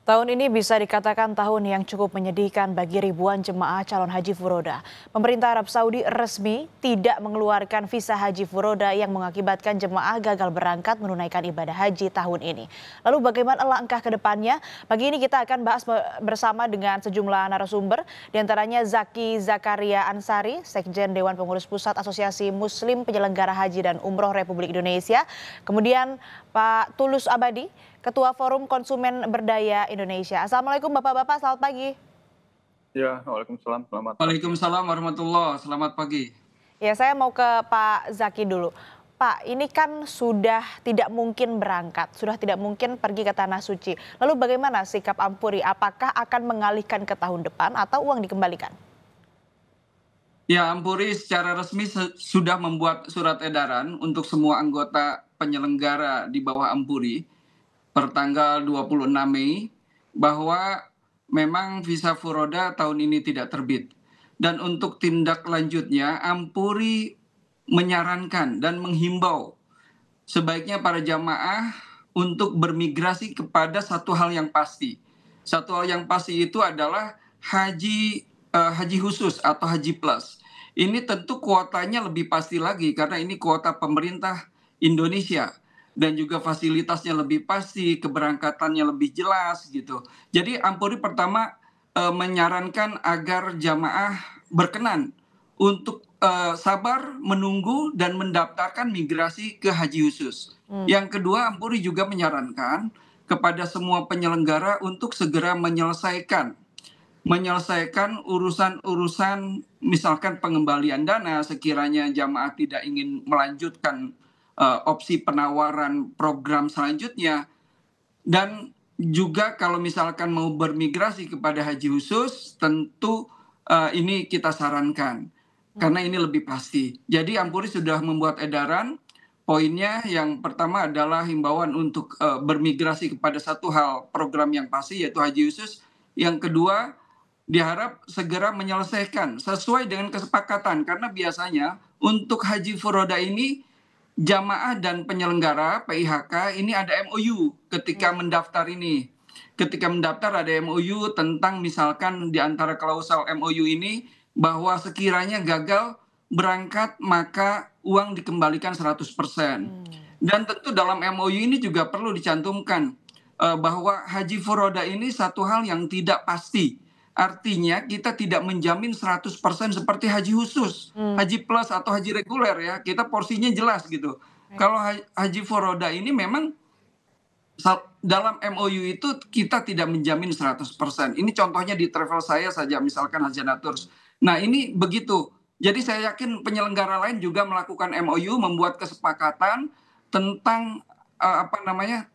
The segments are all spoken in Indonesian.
Tahun ini bisa dikatakan tahun yang cukup menyedihkan bagi ribuan jemaah calon haji furoda. Pemerintah Arab Saudi resmi tidak mengeluarkan visa haji furoda yang mengakibatkan jemaah gagal berangkat menunaikan ibadah haji tahun ini. Lalu bagaimana langkah ke depannya? Pagi ini kita akan bahas bersama dengan sejumlah narasumber, diantaranya Zaki Zakaria Ansari, Sekjen Dewan Pengurus Pusat Asosiasi Muslim Penyelenggara Haji dan Umroh Republik Indonesia. Kemudian Pak Tulus Abadi, Ketua Forum Konsumen Berdaya Indonesia. Assalamualaikum Bapak-Bapak, selamat pagi. Ya, waalaikumsalam, selamat pagi. Waalaikumsalam warahmatullah, selamat pagi. Ya, saya mau ke Pak Zaki dulu. Pak, ini kan sudah tidak mungkin berangkat, sudah tidak mungkin pergi ke Tanah Suci. Lalu bagaimana sikap Ampuri? Apakah akan mengalihkan ke tahun depan atau uang dikembalikan? Ya, Ampuri secara resmi sudah membuat surat edaran untuk semua anggota penyelenggara di bawah Ampuri pertanggal 26 Mei bahwa memang visa furoda tahun ini tidak terbit. Dan untuk tindak lanjutnya, Ampuri menyarankan dan menghimbau sebaiknya para jamaah untuk bermigrasi kepada satu hal yang pasti. Satu hal yang pasti itu adalah haji khusus atau haji plus. Ini tentu kuotanya lebih pasti lagi karena ini kuota pemerintah Indonesia dan juga fasilitasnya lebih pasti, keberangkatannya lebih jelas gitu. Jadi Ampuri pertama menyarankan agar jamaah berkenan untuk sabar menunggu dan mendaftarkan migrasi ke haji khusus. Yang kedua, Ampuri juga menyarankan kepada semua penyelenggara untuk segera menyelesaikan urusan-urusan misalkan pengembalian dana sekiranya jamaah tidak ingin melanjutkan opsi penawaran program selanjutnya, dan juga kalau misalkan mau bermigrasi kepada haji khusus tentu ini kita sarankan karena ini lebih pasti. Jadi Ampuri sudah membuat edaran, poinnya yang pertama adalah himbauan untuk bermigrasi kepada satu hal program yang pasti yaitu haji khusus. Yang kedua, diharap segera menyelesaikan sesuai dengan kesepakatan karena biasanya untuk haji furoda ini jamaah dan penyelenggara PIHK ini ada MOU ketika mendaftar ini. Ketika mendaftar ada MOU tentang misalkan di antara klausul MOU ini bahwa sekiranya gagal berangkat maka uang dikembalikan 100%. Dan tentu dalam MOU ini juga perlu dicantumkan bahwa haji furoda ini satu hal yang tidak pasti. Artinya kita tidak menjamin 100% seperti haji khusus, haji plus atau haji reguler ya. Kita porsinya jelas gitu. Kalau haji furoda ini memang dalam MOU itu kita tidak menjamin 100%. Ini contohnya di travel saya saja misalkan Haji Naturs. Nah, ini begitu. Jadi saya yakin penyelenggara lain juga melakukan MOU, membuat kesepakatan tentang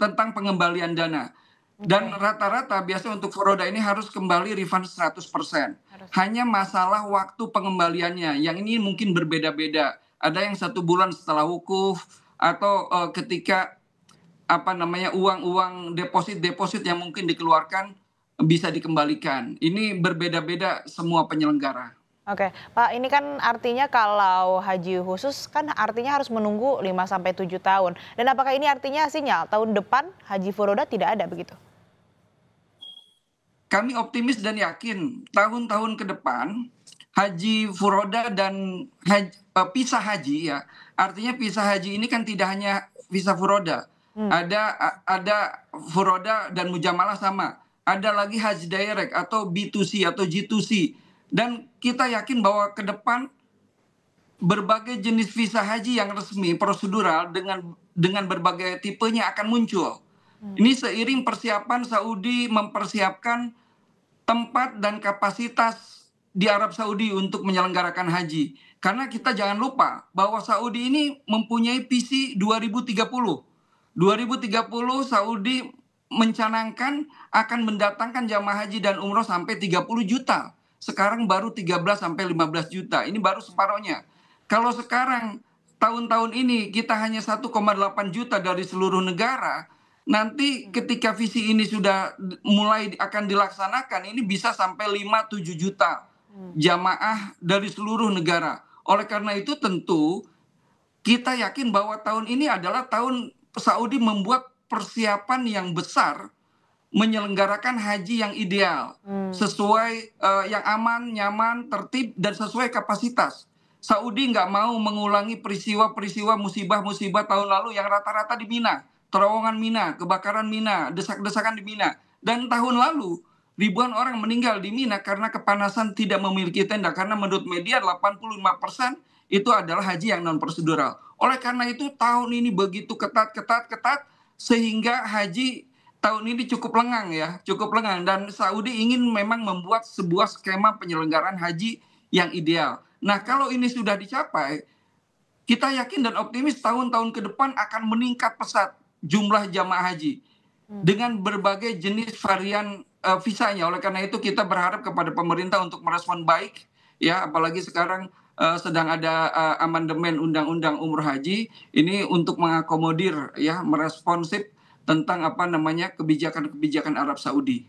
tentang pengembalian dana. Dan rata-rata biasanya untuk furoda ini harus kembali refund 100%. Hanya masalah waktu pengembaliannya yang ini mungkin berbeda-beda. Ada yang 1 bulan setelah wukuf atau ketika uang-uang deposit yang mungkin dikeluarkan bisa dikembalikan. Ini berbeda-beda semua penyelenggara. Oke, Pak, ini kan artinya kalau haji khusus kan artinya harus menunggu 5-7 tahun. Dan apakah ini artinya sinyal tahun depan haji furoda tidak ada begitu? Kami optimis dan yakin tahun-tahun ke depan haji furoda dan visa haji ya. Artinya visa haji ini kan tidak hanya visa furoda. Ada furoda dan mujamalah sama. Ada lagi haji direct atau B2C atau G2C. Dan kita yakin bahwa ke depan berbagai jenis visa haji yang resmi prosedural dengan berbagai tipenya akan muncul. Ini seiring persiapan Saudi mempersiapkan tempat dan kapasitas di Arab Saudi untuk menyelenggarakan haji. Karena kita jangan lupa bahwa Saudi ini mempunyai visi 2030. 2030 Saudi mencanangkan akan mendatangkan jamaah haji dan umroh sampai 30 juta. Sekarang baru 13 sampai 15 juta. Ini baru separohnya. Kalau sekarang tahun-tahun ini kita hanya 1,8 juta dari seluruh negara, nanti ketika visi ini sudah mulai akan dilaksanakan, ini bisa sampai 5-7 juta jamaah dari seluruh negara. Oleh karena itu tentu kita yakin bahwa tahun ini adalah tahun Saudi membuat persiapan yang besar menyelenggarakan haji yang ideal, sesuai yang aman, nyaman, tertib, dan sesuai kapasitas. Saudi nggak mau mengulangi peristiwa-peristiwa musibah-musibah tahun lalu yang rata-rata di Mina, terowongan Mina, kebakaran Mina, desak-desakan di Mina. Dan tahun lalu ribuan orang meninggal di Mina karena kepanasan tidak memiliki tenda. Karena menurut media 85% itu adalah haji yang non prosedural. Oleh karena itu tahun ini begitu ketat sehingga haji tahun ini cukup lengang ya, cukup lengang, dan Saudi ingin memang membuat sebuah skema penyelenggaraan haji yang ideal. Nah, kalau ini sudah dicapai, kita yakin dan optimis tahun-tahun ke depan akan meningkat pesat jumlah jamaah haji dengan berbagai jenis varian visanya. Oleh karena itu kita berharap kepada pemerintah untuk merespon baik ya, apalagi sekarang sedang ada amandemen undang-undang umroh haji ini untuk mengakomodir ya, meresponsif tentang kebijakan-kebijakan Arab Saudi.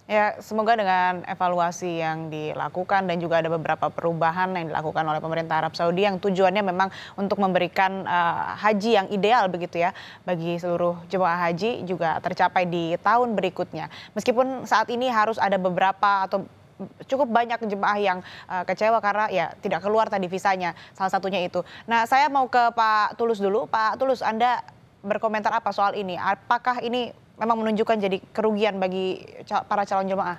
Ya, semoga dengan evaluasi yang dilakukan dan juga ada beberapa perubahan yang dilakukan oleh pemerintah Arab Saudi yang tujuannya memang untuk memberikan haji yang ideal begitu ya bagi seluruh jemaah haji juga tercapai di tahun berikutnya. Meskipun saat ini harus ada beberapa atau cukup banyak jemaah yang kecewa karena ya tidak keluar tadi visanya, salah satunya itu. Nah, saya mau ke Pak Tulus dulu. Pak Tulus, Anda berkomentar apa soal ini? Apakah ini memang menunjukkan jadi kerugian bagi para calon jemaah?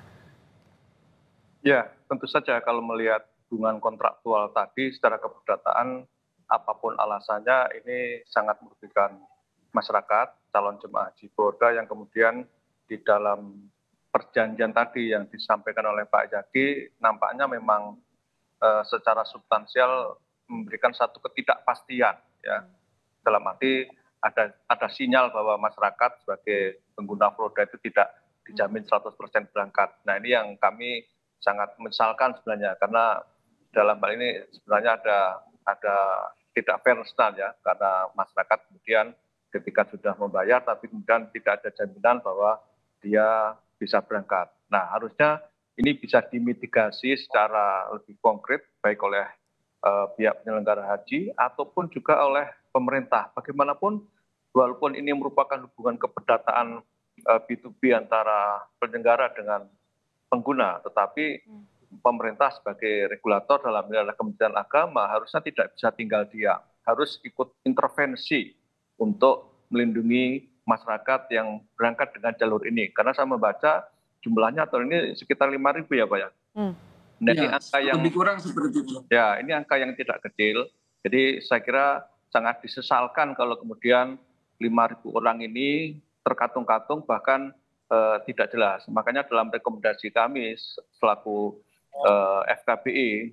Ya, tentu saja kalau melihat hubungan kontraktual tadi secara keperdataan, apapun alasannya ini sangat merugikan masyarakat, calon jemaah haji Furoda yang kemudian di dalam perjanjian tadi yang disampaikan oleh Pak Zaki nampaknya memang secara substansial memberikan satu ketidakpastian ya. Dalam arti ada sinyal bahwa masyarakat sebagai pengguna Furoda itu tidak dijamin 100% berangkat. Nah, ini yang kami sangat menyesalkan sebenarnya, karena dalam hal ini sebenarnya ada tidak fairness ya, karena masyarakat kemudian ketika sudah membayar tapi kemudian tidak ada jaminan bahwa dia bisa berangkat. Nah, harusnya ini bisa dimitigasi secara lebih konkret baik oleh pihak penyelenggara haji ataupun juga oleh pemerintah. Bagaimanapun walaupun ini merupakan hubungan keperdataan B2B antara penyelenggara dengan pengguna, tetapi pemerintah sebagai regulator dalam hal ini Kementerian Agama harusnya tidak bisa tinggal diam, harus ikut intervensi untuk melindungi masyarakat yang berangkat dengan jalur ini. Karena saya membaca jumlahnya tahun ini sekitar 5.000 ya Pak ya. Nah, ini angka yang lebih kurang seperti itu. Ya, ini angka yang tidak kecil. Jadi saya kira sangat disesalkan kalau kemudian 5.000 orang ini terkatung-katung bahkan tidak jelas. Makanya dalam rekomendasi kami selaku FKBI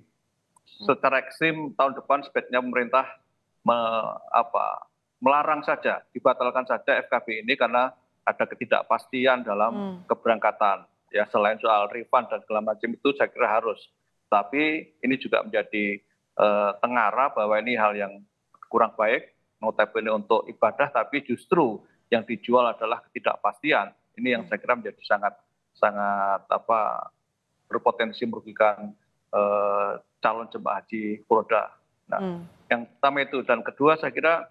secara ekstrim tahun depan sebaiknya pemerintah melarang saja, dibatalkan saja FKBI ini karena ada ketidakpastian dalam keberangkatan. Ya, selain soal refund dan segala macam itu saya kira harus. Tapi ini juga menjadi tengara bahwa ini hal yang kurang baik, notabene untuk ibadah, tapi justru yang dijual adalah ketidakpastian. Ini yang saya kira menjadi sangat berpotensi merugikan calon jemaah haji Furoda. Nah, yang pertama itu, dan kedua saya kira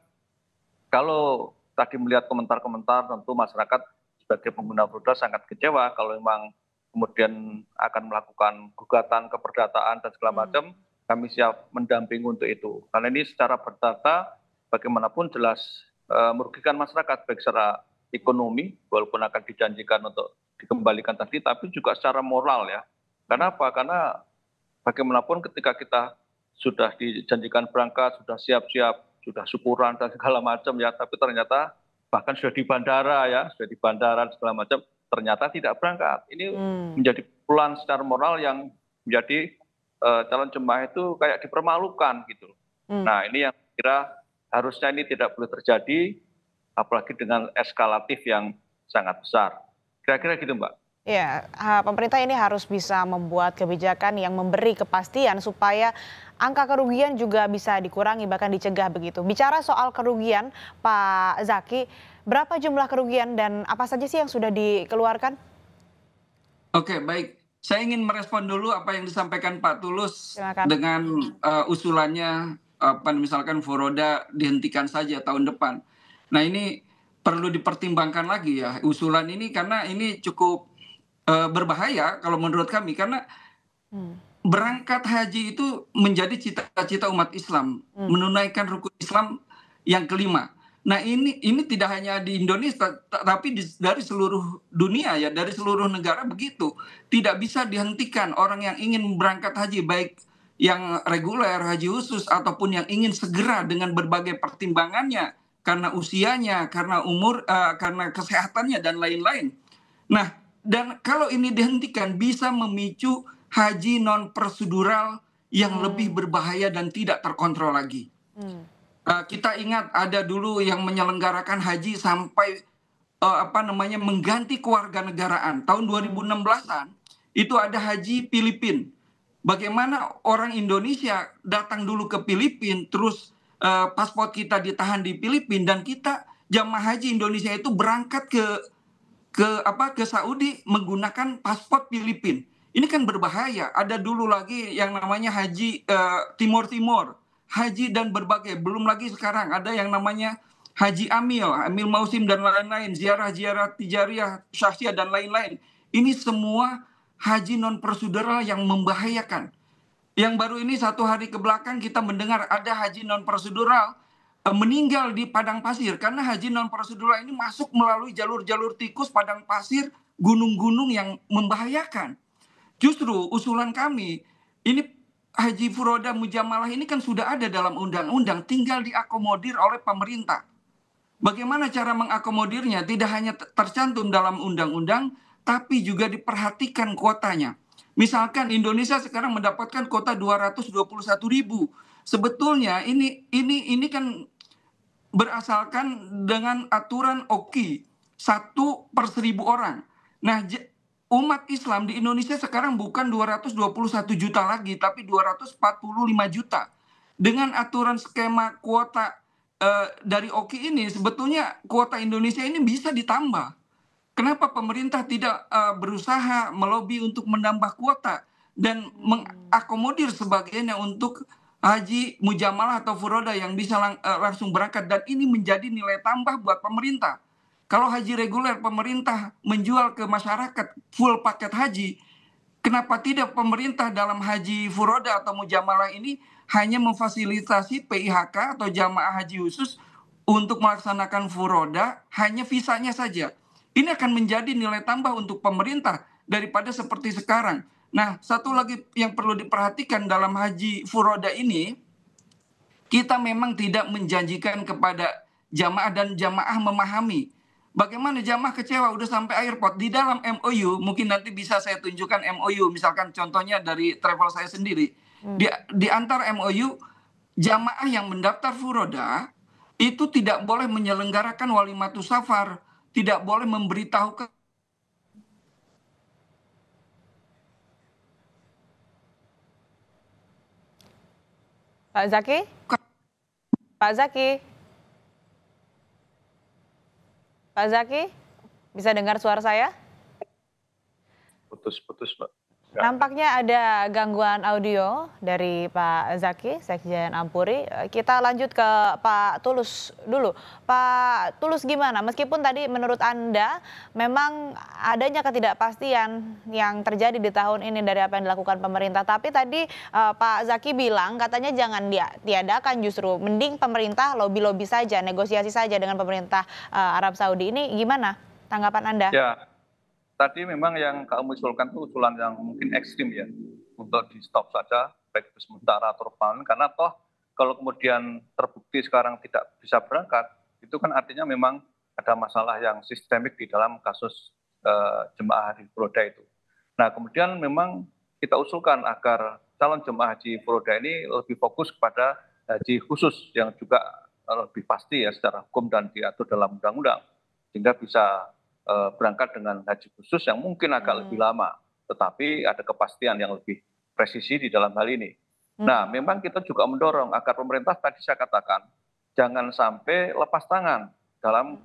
kalau tadi melihat komentar-komentar tentu masyarakat sebagai pengguna Furoda sangat kecewa kalau memang kemudian akan melakukan gugatan keperdataan dan segala macam. Kami siap mendampingi untuk itu. Karena ini secara perdata bagaimanapun jelas merugikan masyarakat baik secara ekonomi walaupun akan dijanjikan untuk dikembalikan tadi, tapi juga secara moral ya. Karena apa? Karena bagaimanapun ketika kita sudah dijanjikan berangkat, sudah siap-siap, sudah syukuran dan segala macam ya, tapi ternyata bahkan sudah di bandara ya, sudah di bandara segala macam, ternyata tidak berangkat. Ini menjadi pukulan secara moral yang menjadi calon jemaah itu kayak dipermalukan gitu. Nah, ini yang kira harusnya ini tidak boleh terjadi, apalagi dengan eskalatif yang sangat besar. Kira-kira gitu Mbak. Ya, pemerintah ini harus bisa membuat kebijakan yang memberi kepastian supaya angka kerugian juga bisa dikurangi bahkan dicegah begitu. Bicara soal kerugian, Pak Zaki, berapa jumlah kerugian dan apa saja sih yang sudah dikeluarkan? Oke, baik. Saya ingin merespon dulu apa yang disampaikan Pak Tulus. Silakan. Dengan usulannya misalkan Furoda dihentikan saja tahun depan. Nah, ini perlu dipertimbangkan lagi ya usulan ini, karena ini cukup berbahaya kalau menurut kami, karena Hmm. berangkat haji itu menjadi cita-cita umat Islam, menunaikan rukun Islam yang kelima. Nah, ini tidak hanya di Indonesia, tapi dari seluruh dunia ya, dari seluruh negara begitu. Tidak bisa dihentikan orang yang ingin berangkat haji, baik yang reguler, haji khusus, ataupun yang ingin segera dengan berbagai pertimbangannya, karena usianya, karena umur, karena kesehatannya, dan lain-lain. Nah, dan kalau ini dihentikan bisa memicu haji non prosedural yang lebih berbahaya dan tidak terkontrol lagi. Kita ingat ada dulu yang menyelenggarakan haji sampai mengganti kewarganegaraan. Tahun 2016-an itu ada haji Filipina. Bagaimana orang Indonesia datang dulu ke Filipina, terus paspor kita ditahan di Filipina, dan kita jamaah haji Indonesia itu berangkat ke Saudi menggunakan paspor Filipina. Ini kan berbahaya. Ada dulu lagi yang namanya haji Timur Timur, haji dan berbagai. Belum lagi sekarang ada yang namanya haji Amil Mausim dan lain-lain, ziarah-ziarah tijariyah, syahsiah dan lain-lain. Ini semua haji non prosedural yang membahayakan. Yang baru ini 1 hari ke belakang kita mendengar ada haji non prosedural meninggal di padang pasir, karena haji non prosedural ini masuk melalui jalur-jalur tikus, padang pasir, gunung-gunung yang membahayakan. Justru usulan kami ini, haji furoda mujamalah ini kan sudah ada dalam undang-undang, tinggal diakomodir oleh pemerintah. Bagaimana cara mengakomodirnya? Tidak hanya tercantum dalam undang-undang, tapi juga diperhatikan kuotanya. Misalkan Indonesia sekarang mendapatkan kuota 221.000. Sebetulnya ini kan berasalkan dengan aturan OKI 1/1000 orang. Nah, umat Islam di Indonesia sekarang bukan 221 juta lagi, tapi 245 juta. Dengan aturan skema kuota dari OKI ini, sebetulnya kuota Indonesia ini bisa ditambah. Kenapa pemerintah tidak berusaha melobi untuk menambah kuota dan mengakomodir sebagainya untuk haji mujamalah atau furoda yang bisa langsung berangkat, dan ini menjadi nilai tambah buat pemerintah. Kalau haji reguler pemerintah menjual ke masyarakat full paket haji, kenapa tidak pemerintah dalam haji furoda atau mujamalah ini hanya memfasilitasi PIHK atau jamaah haji khusus untuk melaksanakan furoda, hanya visanya saja. Ini akan menjadi nilai tambah untuk pemerintah daripada seperti sekarang. Nah, satu lagi yang perlu diperhatikan dalam haji furoda ini, kita memang tidak menjanjikan kepada jamaah, dan jamaah memahami. Bagaimana jamaah kecewa udah sampai airport. Di dalam MOU, mungkin nanti bisa saya tunjukkan MOU, misalkan contohnya dari travel saya sendiri. Di antar MOU, jamaah yang mendaftar furoda itu tidak boleh menyelenggarakan walimatus safar, tidak boleh memberitahukan. Pak Zaki? Pak Zaki? Pak Zaki? Bisa dengar suara saya? Putus-putus, Mbak. Nampaknya ada gangguan audio dari Pak Zaki, Sekjen Ampuri. Kita lanjut ke Pak Tulus dulu. Pak Tulus, gimana? Meskipun tadi menurut Anda memang adanya ketidakpastian yang terjadi di tahun ini dari apa yang dilakukan pemerintah. Tapi tadi Pak Zaki bilang katanya jangan diadakan, justru mending pemerintah lobby-lobby saja, negosiasi saja dengan pemerintah Arab Saudi. Ini gimana tanggapan Anda? Ya, tadi memang yang kamu usulkan itu usulan yang mungkin ekstrim ya, untuk di stop saja, baik itu sementara atau permanen, karena toh kalau kemudian terbukti sekarang tidak bisa berangkat, itu kan artinya memang ada masalah yang sistemik di dalam kasus jemaah haji furoda itu. Nah, kemudian memang kita usulkan agar calon jemaah haji furoda ini lebih fokus kepada haji khusus yang juga lebih pasti ya secara hukum dan diatur dalam undang-undang, sehingga bisa berangkat dengan haji khusus yang mungkin agak lebih lama, tetapi ada kepastian yang lebih presisi di dalam hal ini. Nah, memang kita juga mendorong agar pemerintah, tadi saya katakan, jangan sampai lepas tangan dalam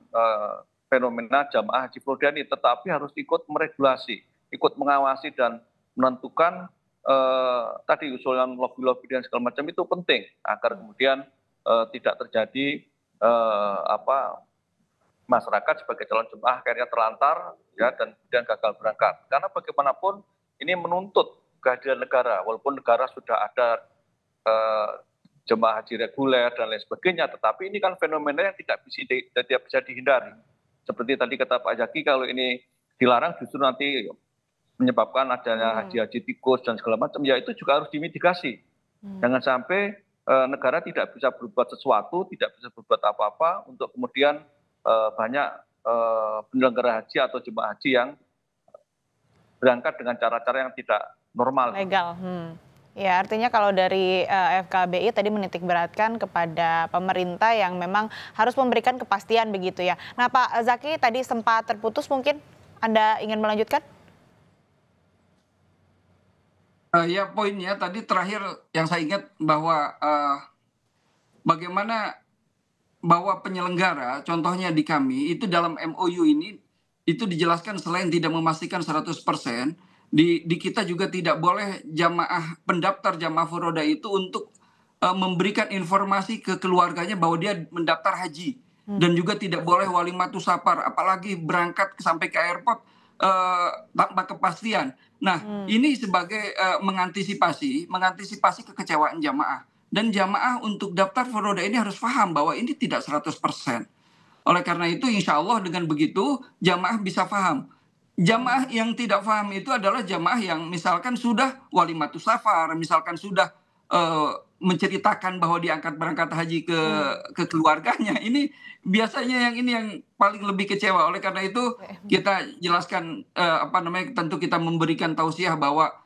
fenomena jamaah haji furoda ini, tetapi harus ikut meregulasi, ikut mengawasi dan menentukan tadi usulan lobby-lobby dan segala macam itu penting agar kemudian tidak terjadi masyarakat sebagai calon jemaah akhirnya terlantar ya dan kemudian gagal berangkat. Karena bagaimanapun ini menuntut kehadiran negara, walaupun negara sudah ada jemaah haji reguler dan lain sebagainya, tetapi ini kan fenomena yang tidak bisa dihindari. Seperti tadi kata Pak Zaki, kalau ini dilarang justru nanti menyebabkan adanya haji-haji tikus dan segala macam, ya itu juga harus dimitigasi. Jangan sampai negara tidak bisa berbuat sesuatu, tidak bisa berbuat apa-apa untuk kemudian banyak penyelenggara haji atau jemaah haji yang berangkat dengan cara-cara yang tidak normal. Legal. Ya, artinya kalau dari FKBI tadi menitik beratkan kepada pemerintah yang memang harus memberikan kepastian begitu ya. Nah, Pak Zaki tadi sempat terputus, mungkin Anda ingin melanjutkan? Ya, poinnya tadi terakhir yang saya ingat bahwa bagaimana bahwa penyelenggara, contohnya di kami, itu dalam MOU ini, itu dijelaskan selain tidak memastikan 100%, di kita juga tidak boleh pendaftar jamaah furoda itu untuk memberikan informasi ke keluarganya bahwa dia mendaftar haji. Dan juga tidak boleh walimatus safar, apalagi berangkat sampai ke airport tanpa kepastian. Nah, ini sebagai mengantisipasi kekecewaan jamaah. Dan jamaah untuk daftar furoda ini harus paham bahwa ini tidak 100%. Oleh karena itu, insya Allah dengan begitu jamaah bisa paham. Jamaah yang tidak paham itu adalah jamaah yang misalkan sudah walimatus safar, misalkan sudah menceritakan bahwa diangkat berangkat haji ke keluarganya. Ini biasanya yang paling lebih kecewa. Oleh karena itu kita jelaskan tentu kita memberikan tausiah bahwa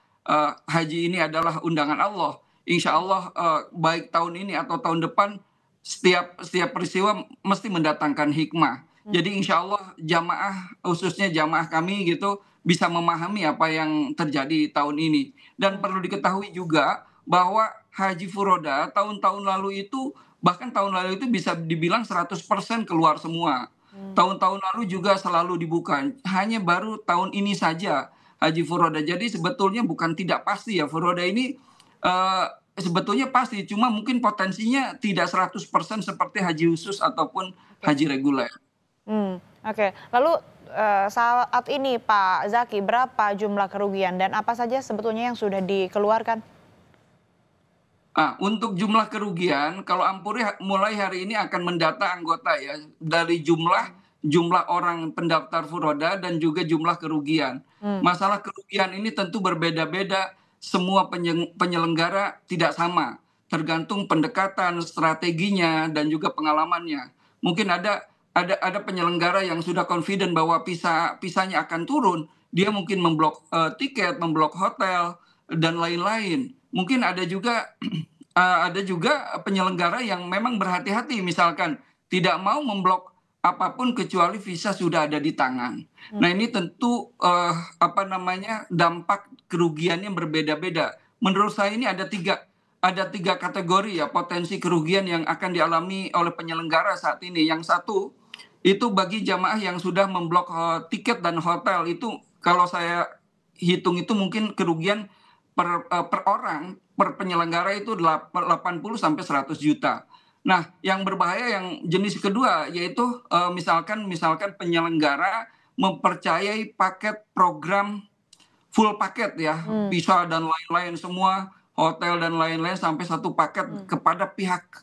haji ini adalah undangan Allah. Insya Allah baik tahun ini atau tahun depan setiap peristiwa mesti mendatangkan hikmah. Jadi insya Allah jamaah, khususnya jamaah kami gitu, bisa memahami apa yang terjadi tahun ini. Dan perlu diketahui juga bahwa haji furoda tahun-tahun lalu itu, bahkan tahun lalu itu bisa dibilang 100% keluar semua. Tahun-tahun lalu juga selalu dibuka. Hanya baru tahun ini saja haji furoda. Jadi sebetulnya bukan tidak pasti ya, furoda ini sebetulnya pasti, cuma mungkin potensinya tidak 100% seperti haji khusus ataupun haji reguler. Oke. Lalu saat ini Pak Zaki, berapa jumlah kerugian dan apa saja sebetulnya yang sudah dikeluarkan? Untuk jumlah kerugian, kalau Ampuri mulai hari ini akan mendata anggota ya, dari jumlah orang pendaftar furoda dan juga jumlah kerugian. Masalah kerugian ini tentu berbeda-beda, semua penyelenggara tidak sama, tergantung pendekatan, strateginya, dan juga pengalamannya. Mungkin ada penyelenggara yang sudah confident bahwa visanya akan turun, dia mungkin memblok tiket, memblok hotel, dan lain-lain. Mungkin ada juga penyelenggara yang memang berhati-hati, misalkan tidak mau memblok apapun kecuali visa sudah ada di tangan. Nah, ini tentu dampak kerugiannya berbeda-beda. Menurut saya ini ada tiga kategori ya potensi kerugian yang akan dialami oleh penyelenggara saat ini. Yang satu itu bagi jamaah yang sudah memblok tiket dan hotel, itu kalau saya hitung itu mungkin kerugian per orang, per penyelenggara itu 80 sampai 100 juta. Nah, yang berbahaya yang jenis kedua yaitu misalkan penyelenggara mempercayai paket program full paket ya, visa dan lain-lain semua, hotel dan lain-lain sampai satu paket kepada pihak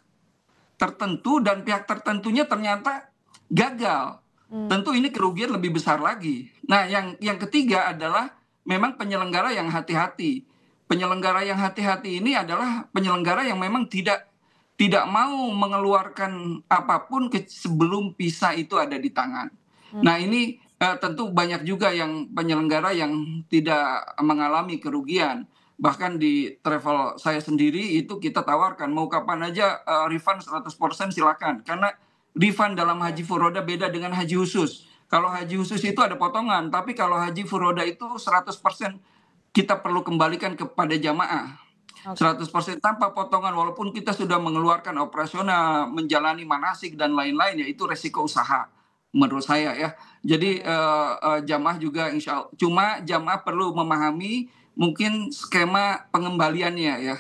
tertentu, dan pihak tertentunya ternyata gagal. Tentu ini kerugian lebih besar lagi. Nah, yang ketiga adalah memang penyelenggara yang hati-hati. Penyelenggara yang hati-hati ini adalah penyelenggara yang memang tidak mau mengeluarkan apapun sebelum visa itu ada di tangan. Nah, ini tentu banyak juga yang penyelenggara yang tidak mengalami kerugian. Bahkan di travel saya sendiri itu kita tawarkan mau kapan aja refund 100% silakan. Karena refund dalam haji furoda beda dengan haji khusus. Kalau haji khusus itu ada potongan, tapi kalau haji furoda itu 100% kita perlu kembalikan kepada jamaah. 100% tanpa potongan, walaupun kita sudah mengeluarkan operasional, menjalani manasik dan lain-lain, ya itu resiko usaha menurut saya ya. Jadi jamaah juga insya Allah, cuma jamaah perlu memahami mungkin skema pengembaliannya ya.